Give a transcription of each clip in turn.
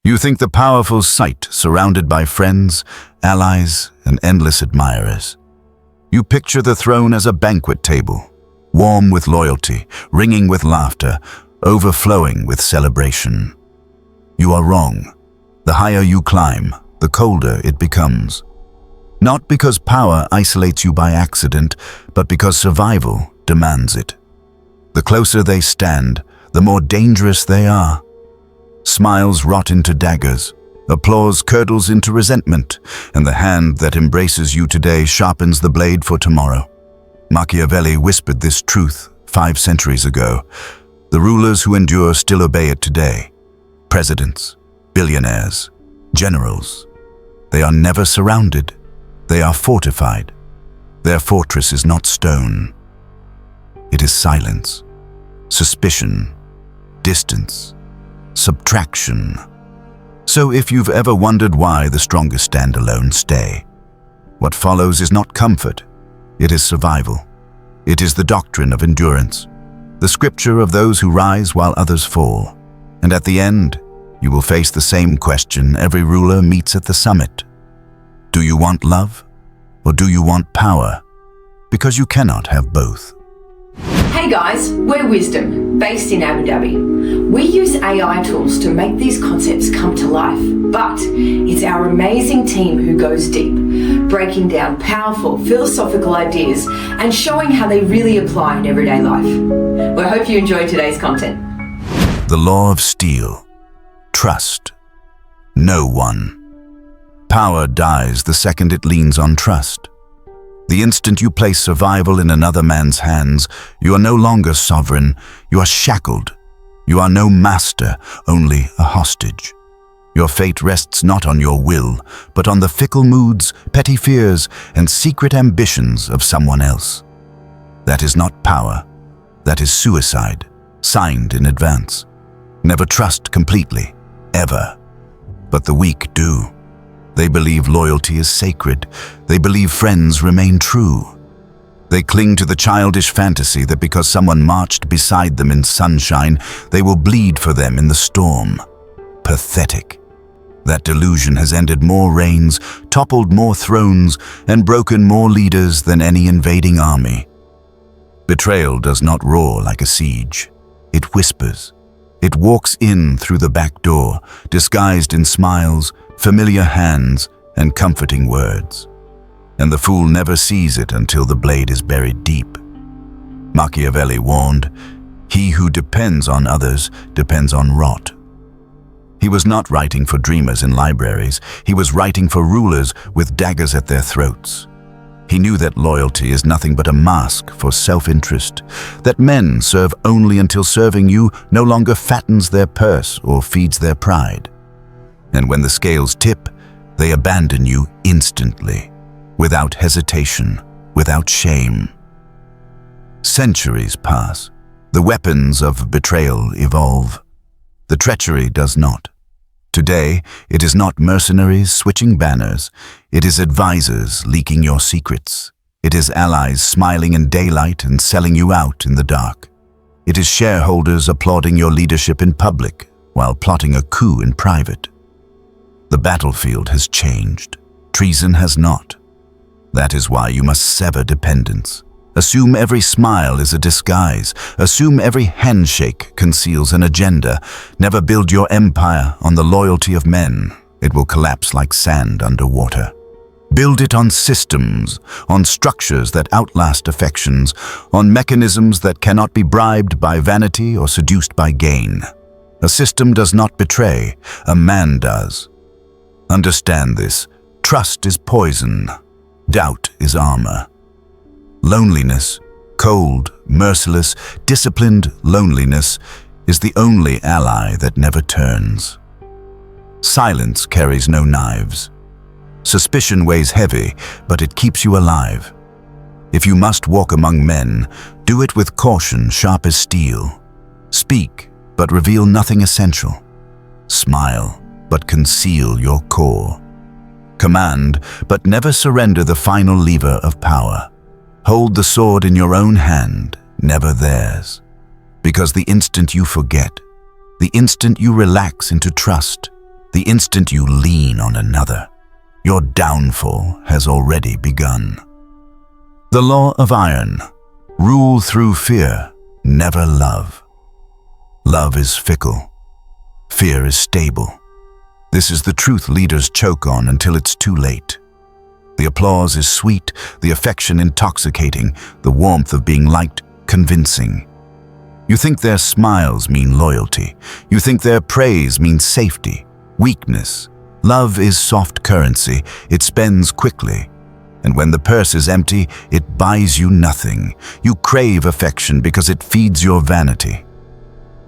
You think the powerful sight surrounded by friends, allies, and endless admirers. You picture the throne as a banquet table, warm with loyalty, ringing with laughter, overflowing with celebration. You are wrong. The higher you climb, the colder it becomes. Not because power isolates you by accident, but because survival demands it. The closer they stand, the more dangerous they are. Smiles rot into daggers, applause curdles into resentment, and the hand that embraces you today sharpens the blade for tomorrow. Machiavelli whispered this truth 5 centuries ago. The rulers who endure still obey it today. Presidents, billionaires, generals. They are never surrounded. They are fortified. Their fortress is not stone. It is silence, suspicion, distance, subtraction. So if you've ever wondered why the strongest stand alone, stay. What follows is not comfort. It is survival. It is the doctrine of endurance, the scripture of those who rise while others fall. And at the end, you will face the same question every ruler meets at the summit. Do you want love, or do you want power? Because you cannot have both. Hey guys, we're Wisdom, based in Abu Dhabi. We use AI tools to make these concepts come to life, but it's our amazing team who goes deep, breaking down powerful philosophical ideas and showing how they really apply in everyday life. We hope you enjoyed today's content. The law of steel. Trust. No one. Power dies the second it leans on trust. The instant you place survival in another man's hands, you are no longer sovereign, you are shackled. You are no master, only a hostage. Your fate rests not on your will, but on the fickle moods, petty fears, and secret ambitions of someone else. That is not power. That is suicide, signed in advance. Never trust completely, ever. But the weak do. They believe loyalty is sacred. They believe friends remain true. They cling to the childish fantasy that because someone marched beside them in sunshine, they will bleed for them in the storm. Pathetic. That delusion has ended more reigns, toppled more thrones, and broken more leaders than any invading army. Betrayal does not roar like a siege. It whispers. It walks in through the back door, disguised in smiles, familiar hands, and comforting words. And the fool never sees it until the blade is buried deep. Machiavelli warned, "He who depends on others depends on rot." He was not writing for dreamers in libraries. He was writing for rulers with daggers at their throats. He knew that loyalty is nothing but a mask for self-interest, that men serve only until serving you no longer fattens their purse or feeds their pride. And when the scales tip, they abandon you instantly, without hesitation, without shame. Centuries pass. The weapons of betrayal evolve. The treachery does not. Today, it is not mercenaries switching banners. It is advisors leaking your secrets. It is allies smiling in daylight and selling you out in the dark. It is shareholders applauding your leadership in public while plotting a coup in private. The battlefield has changed. Treason has not. That is why you must sever dependence. Assume every smile is a disguise. Assume every handshake conceals an agenda. Never build your empire on the loyalty of men. It will collapse like sand underwater. Build it on systems, on structures that outlast affections, on mechanisms that cannot be bribed by vanity or seduced by gain. A system does not betray, a man does. Understand this. Trust is poison. Doubt is armor. Loneliness, cold, merciless, disciplined loneliness, is the only ally that never turns. Silence carries no knives. Suspicion weighs heavy, but it keeps you alive. If you must walk among men, do it with caution sharp as steel. Speak, but reveal nothing essential. Smile, but conceal your core. Command, but never surrender the final lever of power. Hold the sword in your own hand, never theirs. Because the instant you forget, the instant you relax into trust, The instant you lean on another, your downfall has already begun. The law of iron: rule through fear, never love. Love is fickle. Fear is stable. This is the truth leaders choke on until it's too late. The applause is sweet, the affection intoxicating, the warmth of being liked convincing. You think their smiles mean loyalty. You think their praise means safety, weakness. Love is soft currency. It spends quickly. And when the purse is empty, it buys you nothing. You crave affection because it feeds your vanity.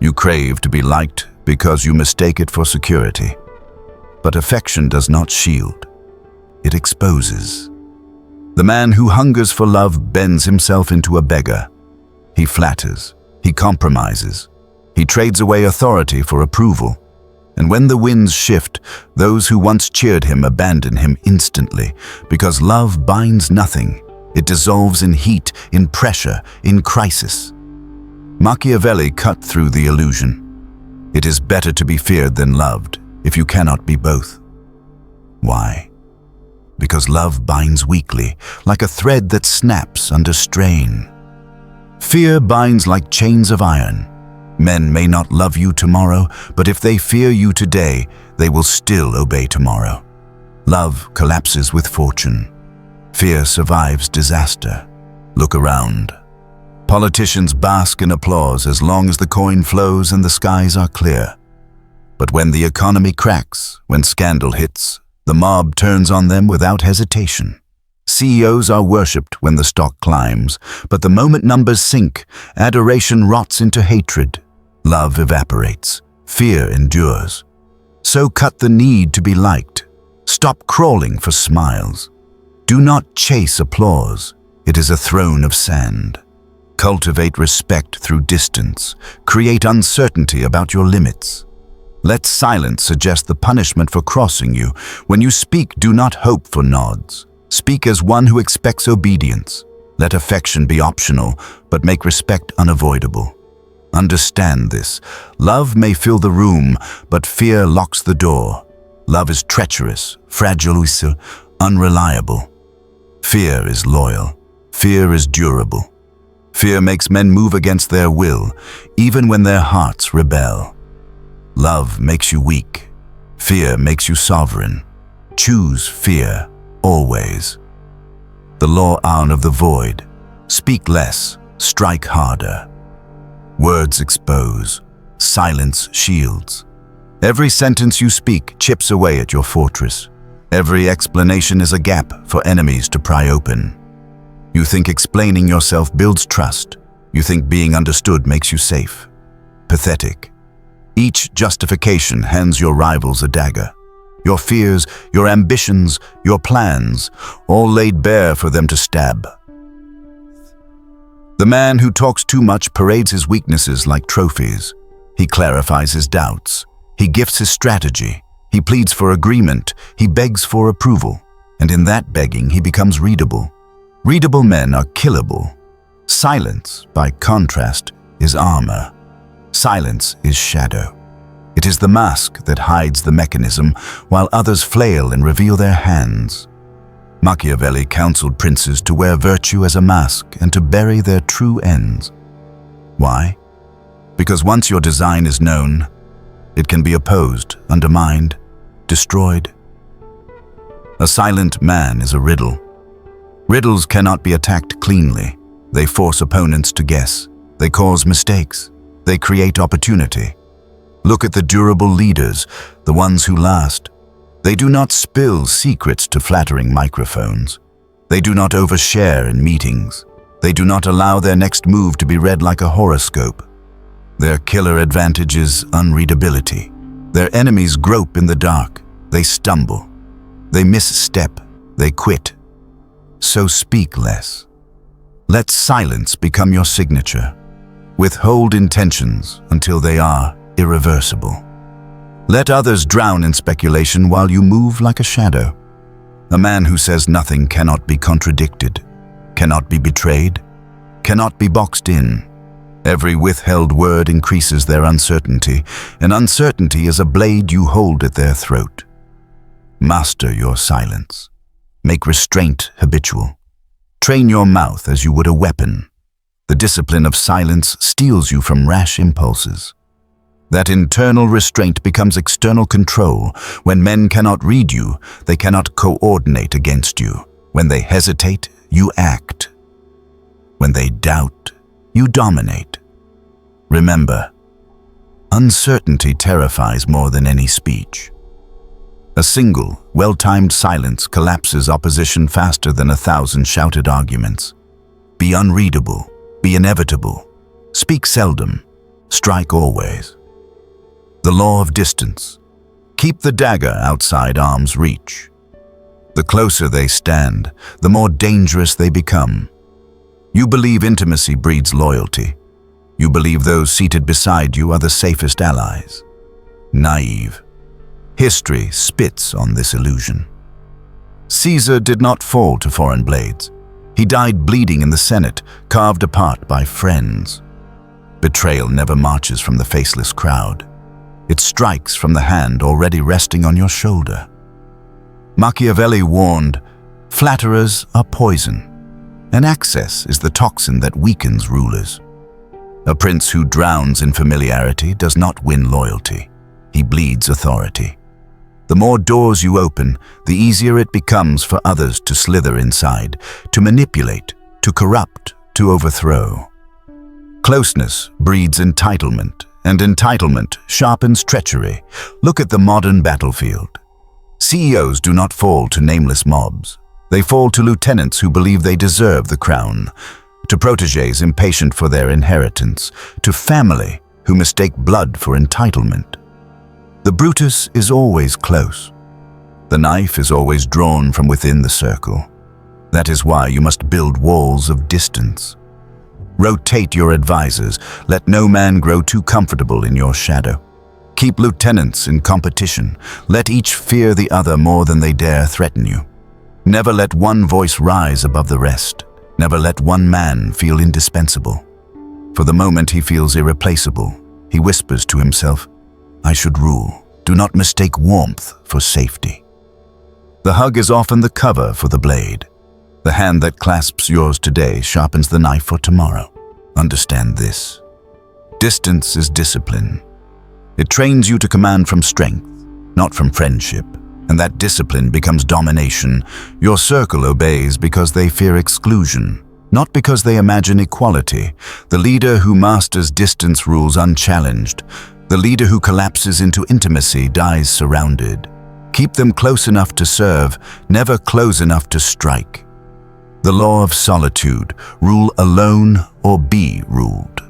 You crave to be liked because you mistake it for security. But affection does not shield. It exposes. The man who hungers for love bends himself into a beggar. He flatters. He compromises. He trades away authority for approval. And when the winds shift, those who once cheered him abandon him instantly, because love binds nothing. It dissolves in heat, in pressure, in crisis. Machiavelli cut through the illusion. It is better to be feared than loved, if you cannot be both. Why? Because love binds weakly, like a thread that snaps under strain. Fear binds like chains of iron. Men may not love you tomorrow, but if they fear you today, they will still obey tomorrow. Love collapses with fortune. Fear survives disaster. Look around. Politicians bask in applause as long as the coin flows and the skies are clear. But when the economy cracks, when scandal hits, the mob turns on them without hesitation. CEOs are worshipped when the stock climbs, but the moment numbers sink, adoration rots into hatred. Love evaporates. Fear endures. So cut the need to be liked. Stop crawling for smiles. Do not chase applause. It is a throne of sand. Cultivate respect through distance. Create uncertainty about your limits. Let silence suggest the punishment for crossing you. When you speak, do not hope for nods. Speak as one who expects obedience. Let affection be optional, but make respect unavoidable. Understand this. Love may fill the room, but fear locks the door. Love is treacherous, fragile, unreliable. Fear is loyal. Fear is durable. Fear makes men move against their will, even when their hearts rebel. Love makes you weak. Fear makes you sovereign. Choose fear, always. The law of the void. Speak less, strike harder. Words expose. Silence shields. Every sentence you speak chips away at your fortress. Every explanation is a gap for enemies to pry open. You think explaining yourself builds trust. You think being understood makes you safe. Pathetic. Each justification hands your rivals a dagger. Your fears, your ambitions, your plans, all laid bare for them to stab. The man who talks too much parades his weaknesses like trophies. He clarifies his doubts. He gifts his strategy. He pleads for agreement. He begs for approval. And in that begging, he becomes readable. Readable men are killable. Silence, by contrast, is armor. Silence is shadow. It is the mask that hides the mechanism, while others flail and reveal their hands. Machiavelli counseled princes to wear virtue as a mask and to bury their true ends. Why? Because once your design is known, it can be opposed, undermined, destroyed. A silent man is a riddle. Riddles cannot be attacked cleanly. They force opponents to guess. They cause mistakes. They create opportunity. Look at the durable leaders, the ones who last. They do not spill secrets to flattering microphones. They do not overshare in meetings. They do not allow their next move to be read like a horoscope. Their killer advantage is unreadability. Their enemies grope in the dark. They stumble. They misstep. They quit. So speak less. Let silence become your signature. Withhold intentions until they are irreversible. Let others drown in speculation while you move like a shadow. A man who says nothing cannot be contradicted, cannot be betrayed, cannot be boxed in. Every withheld word increases their uncertainty, and uncertainty is a blade you hold at their throat. Master your silence. Make restraint habitual. Train your mouth as you would a weapon. The discipline of silence steals you from rash impulses. That internal restraint becomes external control. When men cannot read you, they cannot coordinate against you. When they hesitate, you act. When they doubt, you dominate. Remember, uncertainty terrifies more than any speech. A single, well-timed silence collapses opposition faster than 1,000 shouted arguments. Be unreadable, be inevitable. Speak seldom, strike always. The law of distance. Keep the dagger outside arm's reach. The closer they stand, the more dangerous they become. You believe intimacy breeds loyalty. You believe those seated beside you are the safest allies. Naive. History spits on this illusion. Caesar did not fall to foreign blades. He died bleeding in the Senate, carved apart by friends. Betrayal never marches from the faceless crowd. It strikes from the hand already resting on your shoulder. Machiavelli warned, "Flatterers are poison, and access is the toxin that weakens rulers." A prince who drowns in familiarity does not win loyalty. He bleeds authority. The more doors you open, the easier it becomes for others to slither inside, to manipulate, to corrupt, to overthrow. Closeness breeds entitlement, and entitlement sharpens treachery. Look at the modern battlefield. CEOs do not fall to nameless mobs. They fall to lieutenants who believe they deserve the crown, to protégés impatient for their inheritance, to family who mistake blood for entitlement. The Brutus is always close. The knife is always drawn from within the circle. That is why you must build walls of distance. Rotate your advisors. Let no man grow too comfortable in your shadow. Keep lieutenants in competition. Let each fear the other more than they dare threaten you. Never let one voice rise above the rest. Never let one man feel indispensable. For the moment he feels irreplaceable, he whispers to himself, "I should rule." Do not mistake warmth for safety. The hug is often the cover for the blade. The hand that clasps yours today sharpens the knife for tomorrow. Understand this. Distance is discipline. It trains you to command from strength, not from friendship, and that discipline becomes domination. Your circle obeys because they fear exclusion, not because they imagine equality. The leader who masters distance rules unchallenged. The leader who collapses into intimacy dies surrounded. Keep them close enough to serve, never close enough to strike. The law of solitude, rule alone or be ruled.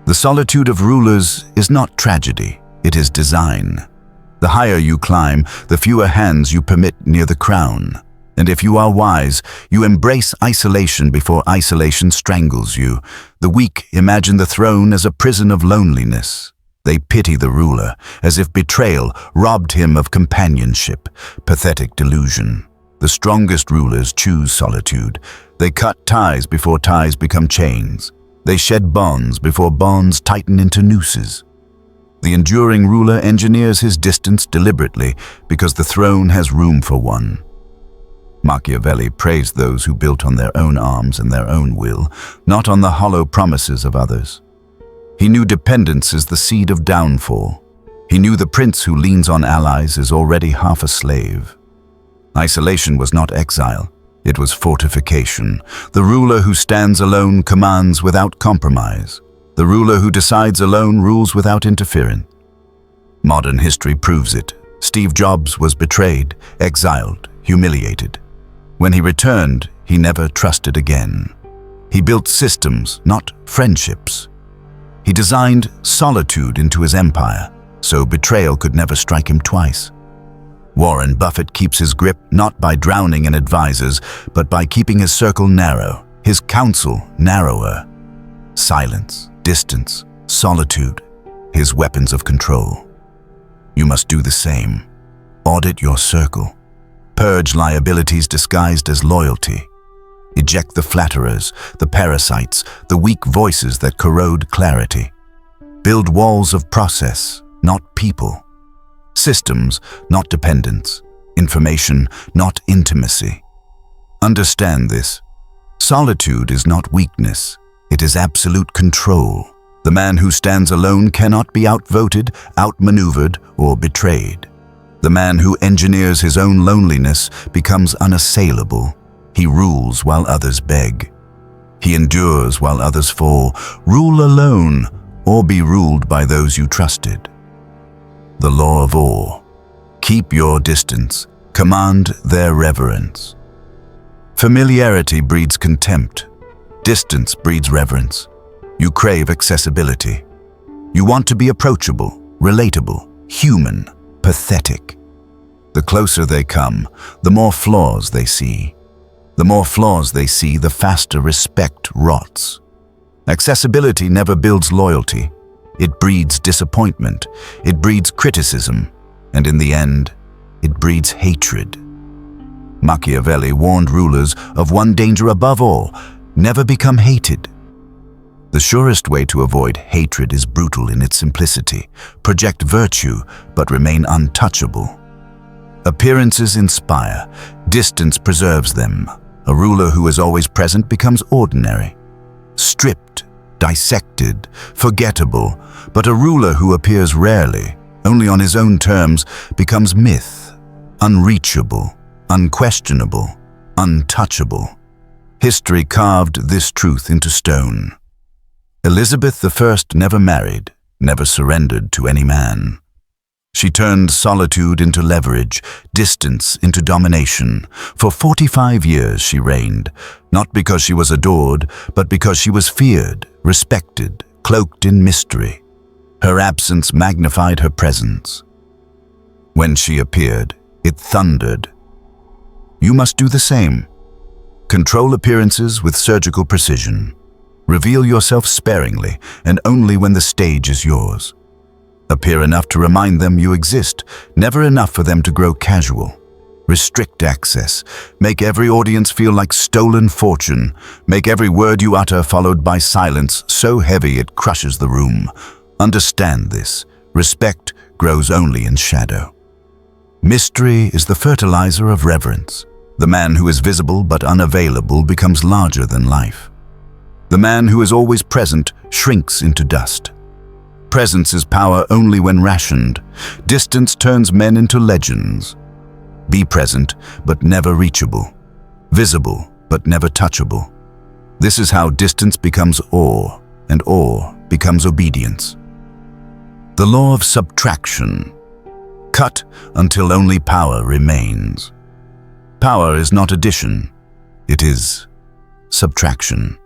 The solitude of rulers is not tragedy, it is design. The higher you climb, the fewer hands you permit near the crown. And if you are wise, you embrace isolation before isolation strangles you. The weak imagine the throne as a prison of loneliness. They pity the ruler, as if betrayal robbed him of companionship. Pathetic delusion. The strongest rulers choose solitude. They cut ties before ties become chains. They shed bonds before bonds tighten into nooses. The enduring ruler engineers his distance deliberately because the throne has room for one. Machiavelli praised those who built on their own arms and their own will, not on the hollow promises of others. He knew dependence is the seed of downfall. He knew the prince who leans on allies is already half a slave. Isolation was not exile, it was fortification. The ruler who stands alone commands without compromise. The ruler who decides alone rules without interference. Modern history proves it. Steve Jobs was betrayed, exiled, humiliated. When he returned, he never trusted again. He built systems, not friendships. He designed solitude into his empire, so betrayal could never strike him twice. Warren Buffett keeps his grip not by drowning in advisors, but by keeping his circle narrow, his counsel narrower. Silence, distance, solitude, his weapons of control. You must do the same. Audit your circle. Purge liabilities disguised as loyalty. Eject the flatterers, the parasites, the weak voices that corrode clarity. Build walls of process, not people. Systems, not dependence. Information, not intimacy. Understand this. Solitude is not weakness. It is absolute control. The man who stands alone cannot be outvoted, outmaneuvered, or betrayed. The man who engineers his own loneliness becomes unassailable. He rules while others beg. He endures while others fall. Rule alone, or be ruled by those you trusted. The law of awe. Keep your distance. Command their reverence. Familiarity breeds contempt. Distance breeds reverence. You crave accessibility. You want to be approachable, relatable, human, pathetic. The closer they come, the more flaws they see. The more flaws they see, the faster respect rots. Accessibility never builds loyalty. It breeds disappointment. It breeds criticism. And in the end, it breeds hatred. Machiavelli warned rulers of one danger above all: never become hated. The surest way to avoid hatred is brutal in its simplicity. Project virtue, but remain untouchable. Appearances inspire. Distance preserves them. A ruler who is always present becomes ordinary. Stripped, dissected, forgettable. But a ruler who appears rarely, only on his own terms, becomes myth. Unreachable, unquestionable, untouchable. History carved this truth into stone. Elizabeth I never married, never surrendered to any man. She turned solitude into leverage, distance into domination. For 45 years she reigned, not because she was adored, but because she was feared, respected, cloaked in mystery. Her absence magnified her presence. When she appeared, it thundered. You must do the same. Control appearances with surgical precision. Reveal yourself sparingly, and only when the stage is yours. Appear enough to remind them you exist, never enough for them to grow casual. Restrict access. Make every audience feel like stolen fortune. Make every word you utter followed by silence so heavy it crushes the room. Understand this. Respect grows only in shadow. Mystery is the fertilizer of reverence. The man who is visible but unavailable becomes larger than life. The man who is always present shrinks into dust. Presence is power only when rationed. Distance turns men into legends. Be present, but never reachable. Visible, but never touchable. This is how distance becomes awe, and awe becomes obedience. The law of subtraction. Cut until only power remains. Power is not addition. It is subtraction.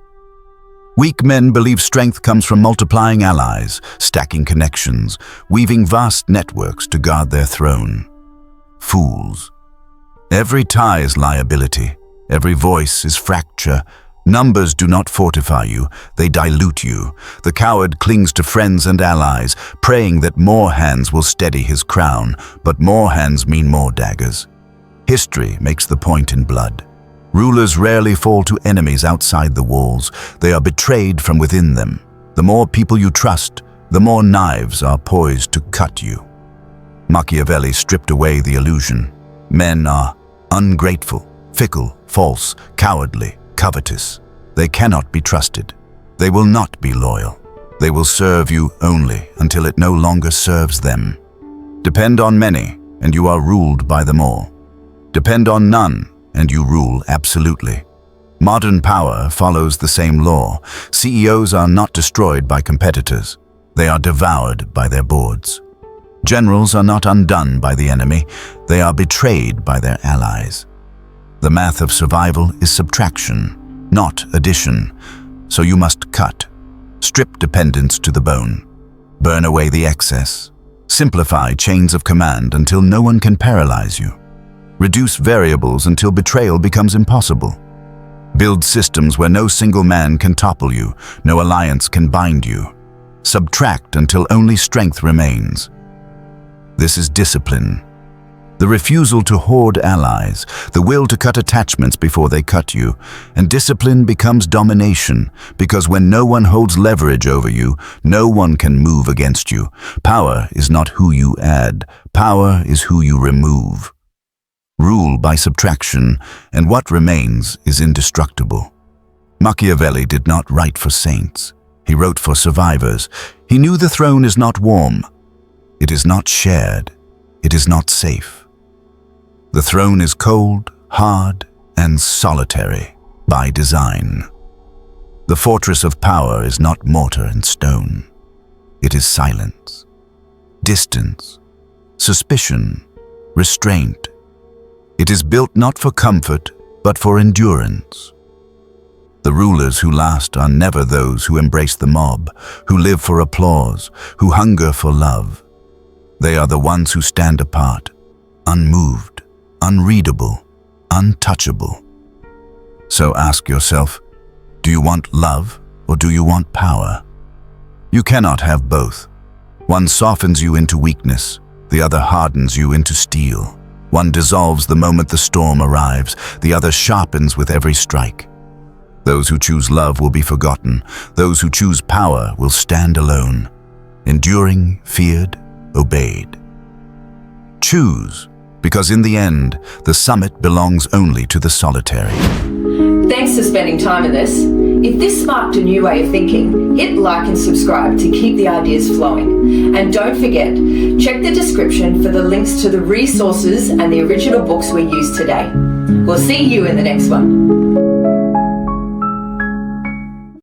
Weak men believe strength comes from multiplying allies, stacking connections, weaving vast networks to guard their throne. Fools. Every tie is liability. Every voice is fracture. Numbers do not fortify you, they dilute you. The coward clings to friends and allies, praying that more hands will steady his crown, but more hands mean more daggers. History makes the point in blood. Rulers rarely fall to enemies outside the walls. They are betrayed from within them. The more people you trust, the more knives are poised to cut you. Machiavelli stripped away the illusion. Men are ungrateful, fickle, false, cowardly, covetous. They cannot be trusted. They will not be loyal. They will serve you only until it no longer serves them. Depend on many, and you are ruled by them all. Depend on none, and you rule absolutely. Modern power follows the same law. CEOs are not destroyed by competitors. They are devoured by their boards. Generals are not undone by the enemy. They are betrayed by their allies. The math of survival is subtraction, not addition. So you must cut. Strip dependence to the bone. Burn away the excess. Simplify chains of command until no one can paralyze you. Reduce variables until betrayal becomes impossible. Build systems where no single man can topple you, no alliance can bind you. Subtract until only strength remains. This is discipline. The refusal to hoard allies, the will to cut attachments before they cut you, and discipline becomes domination, because when no one holds leverage over you, no one can move against you. Power is not who you add, power is who you remove. Rule by subtraction, and what remains is indestructible. Machiavelli did not write for saints. He wrote for survivors. He knew the throne is not warm. It is not shared. It is not safe. The throne is cold, hard, and solitary by design. The fortress of power is not mortar and stone. It is silence, distance, suspicion, restraint. It is built not for comfort, but for endurance. The rulers who last are never those who embrace the mob, who live for applause, who hunger for love. They are the ones who stand apart, unmoved, unreadable, untouchable. So ask yourself, do you want love or do you want power? You cannot have both. One softens you into weakness, the other hardens you into steel. One dissolves the moment the storm arrives, the other sharpens with every strike. Those who choose love will be forgotten. Those who choose power will stand alone, enduring, feared, obeyed. Choose, because in the end, the summit belongs only to the solitary. Thanks for spending time with us. If this sparked a new way of thinking, hit like and subscribe to keep the ideas flowing. And don't forget, check the description for the links to the resources and the original books we used today. We'll see you in the next one.